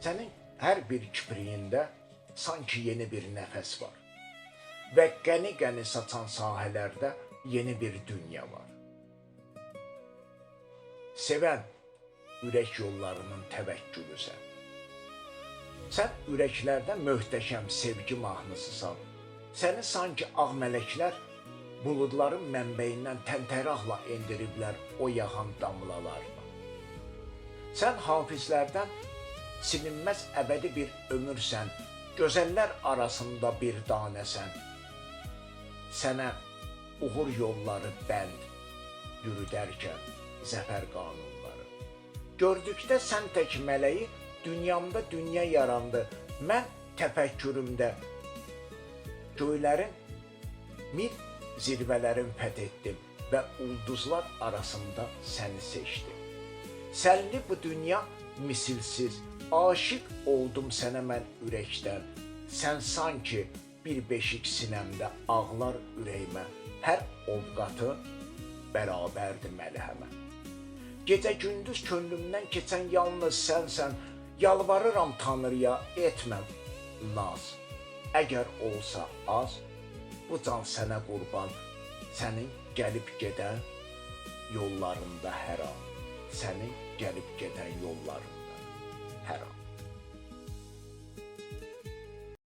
Sənin hər bir kipriyində sanki yeni bir nəfəs var və qəni-qəni saçan sahələrdə yeni bir dünya var. Sevən ürək yollarının təvəkkülüsən. Sən ürəklərdə möhtəşəm sevgi mahnısısan. Səni sanki ağ mələklər buludların mənbəyindən təntəraqla endiriblər o yağan damlalarla. Sən hafizlərdən silinməz əbədi bir ömürsən, gözəllər arasında bir danəsən. Sənə uğur yolları bənd, yürüdərkən zəfər qanunları. Gördükdə sən tək mələyi, dünyamda dünya yarandı. Mən təfəkkürümdə göylərin mil zirvələrin fəth etdim və ulduzlar arasında səni seçdim. Sənli bu dünya misilsiz, aşiq oldum sənə mən ürəkdən. Sən sanki bir beşik sinəmdə ağlar ürəyimə, hər ovqatın bərabərdir məlhəmə. Gecə gündüz könlümdən keçən yalnız sənsən, yalvarıram Tanrıya etməm naz. Əgər olsa az, bu can sənə qurban, sənin gəlib gedən yollarında hər an, sənin gəlib gedən yollarında hər an.